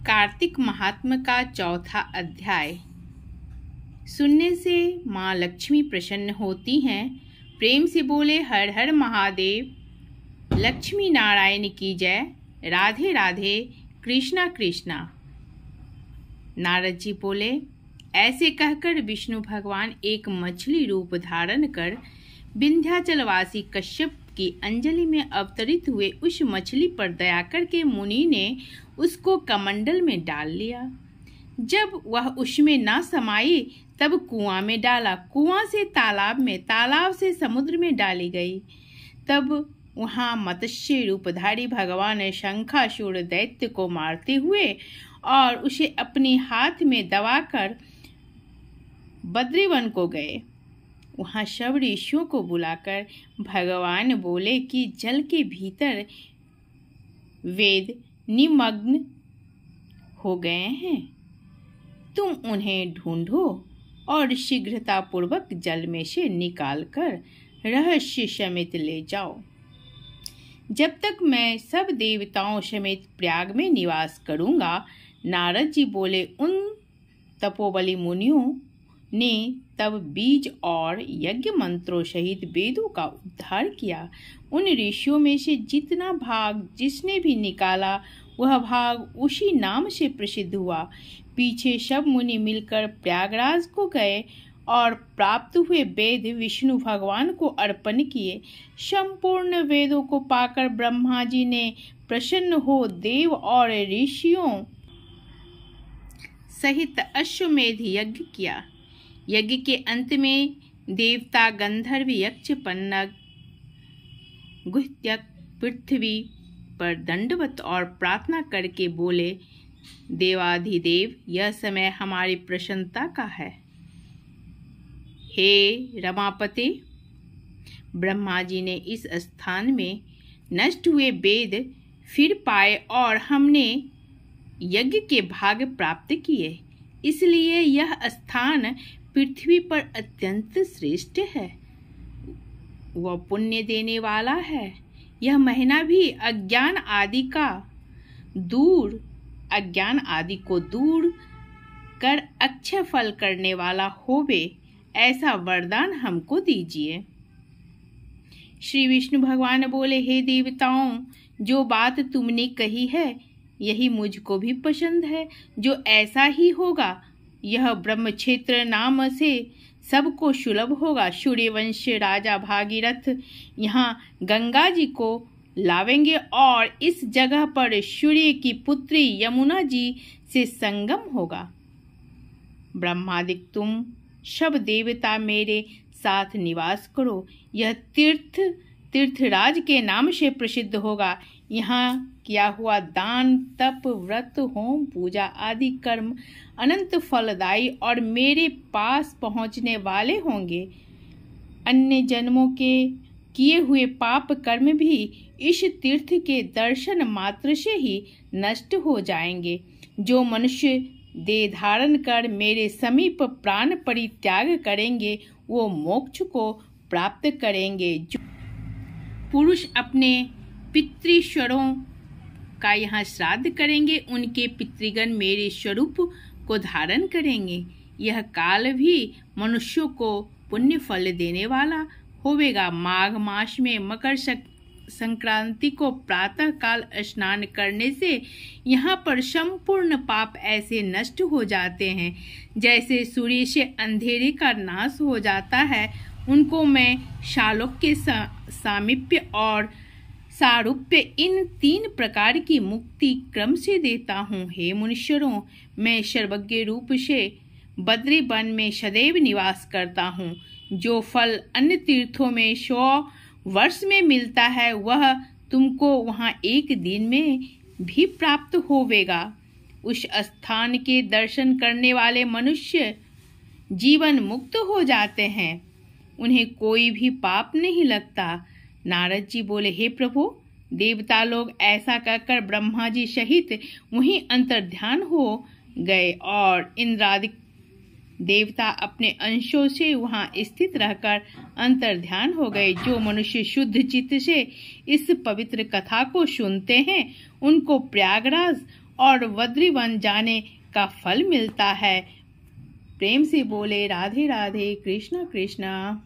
कार्तिक महात्म्य का चौथा अध्याय। सुनने से माँ लक्ष्मी प्रसन्न होती हैं। प्रेम से बोले हर हर महादेव, लक्ष्मी नारायण की जय, राधे राधे, कृष्णा कृष्णा। नारद जी बोले, ऐसे कहकर विष्णु भगवान एक मछली रूप धारण कर विंध्याचलवासी कश्यप की अंजलि में अवतरित हुए। उस मछली पर दया करके मुनि ने उसको कमंडल में डाल लिया। जब वह उसमें न समाई तब कुआं में डाला, कुआं से तालाब में, तालाब से समुद्र में डाली गई। तब वहां मत्स्य रूपधारी भगवान शंखासुर दैत्य को मारते हुए और उसे अपने हाथ में दबाकर बद्रीवन को गए। वहां सब ऋषियों को बुलाकर भगवान बोले कि जल के भीतर वेद निमग्न हो गए हैं, तुम उन्हें ढूंढो और शीघ्रता पूर्वक जल में से निकालकर रहस्य समेत ले जाओ। जब तक मैं सब देवताओं समेत प्रयाग में निवास करूंगा। नारद जी बोले, उन तपोबली मुनियों ने तब बीज और यज्ञ मंत्रों सहित वेदों का उद्धार किया। उन ऋषियों में से जितना भाग जिसने भी निकाला वह भाग उसी नाम से प्रसिद्ध हुआ। पीछे सब मुनि मिलकर प्रयागराज को गए और प्राप्त हुए वेद विष्णु भगवान को अर्पण किए। संपूर्ण वेदों को पाकर ब्रह्मा जी ने प्रसन्न हो देव और ऋषियों सहित अश्वमेध यज्ञ किया। यज्ञ के अंत में देवता गंधर्व यक्ष पन्नग गुह्यक पृथ्वी पर दंडवत और प्रार्थना करके बोले, देवाधिदेव, यह समय हमारी प्रसन्नता का है। हे रमापते, ब्रह्मा जी ने इस स्थान में नष्ट हुए वेद फिर पाए और हमने यज्ञ के भाग प्राप्त किए, इसलिए यह स्थान पृथ्वी पर अत्यंत श्रेष्ठ है। वह पुण्य देने वाला है। यह महीना भी अज्ञान आदि को दूर कर अक्षय फल करने वाला होवे, ऐसा वरदान हमको दीजिए। श्री विष्णु भगवान बोले, हे देवताओं, जो बात तुमने कही है यही मुझको भी पसंद है। जो ऐसा ही होगा, यह ब्रह्म क्षेत्र नाम से सबको सुलभ होगा। सूर्यवंश राजा भागीरथ यहाँ गंगा जी को लावेंगे और इस जगह पर सूर्य की पुत्री यमुना जी से संगम होगा। ब्रह्मादिक तुम सब देवता मेरे साथ निवास करो। यह तीर्थराज के नाम से प्रसिद्ध होगा। यहाँ किया हुआ दान, तप, व्रत, होम, पूजा आदि कर्म अनंत फलदायी और मेरे पास पहुँचने वाले होंगे। अन्य जन्मों के किए हुए पाप कर्म भी इस तीर्थ के दर्शन मात्र से ही नष्ट हो जाएंगे। जो मनुष्य देह धारण कर मेरे समीप प्राण परित्याग करेंगे वो मोक्ष को प्राप्त करेंगे। जो पुरुष अपने पितृश्वरों का यहाँ श्राद्ध करेंगे उनके पितृगण मेरे स्वरूप को धारण करेंगे। यह काल भी मनुष्यों को पुण्य फल देने वाला होवेगा। माघ मास में मकर संक्रांति को प्रातः काल स्नान करने से यहाँ पर संपूर्ण पाप ऐसे नष्ट हो जाते हैं जैसे सूर्य से अंधेरे का नाश हो जाता है। उनको मैं शालोक्य, सामीप्य और सारूप्य इन 3 प्रकार की मुक्ति क्रम से देता हूँ। हे मुनीश्वरों, मैं सर्वज्ञ रूप से बद्री वन में सदैव निवास करता हूँ। जो फल अन्य तीर्थों में 100 वर्ष में मिलता है वह तुमको वहाँ एक दिन में भी प्राप्त होवेगा। उस स्थान के दर्शन करने वाले मनुष्य जीवन मुक्त हो जाते हैं, उन्हें कोई भी पाप नहीं लगता। नारद जी बोले, हे प्रभु, देवता लोग ऐसा कहकर ब्रह्मा जी सहित वहीं अंतर्ध्यान हो गए और इंद्रादि देवता अपने अंशों से वहां स्थित रहकर अंतर्ध्यान हो गए। जो मनुष्य शुद्ध चित्त से इस पवित्र कथा को सुनते हैं उनको प्रयागराज और वद्रीवन जाने का फल मिलता है। प्रेम से बोले राधे राधे, कृष्णा कृष्णा।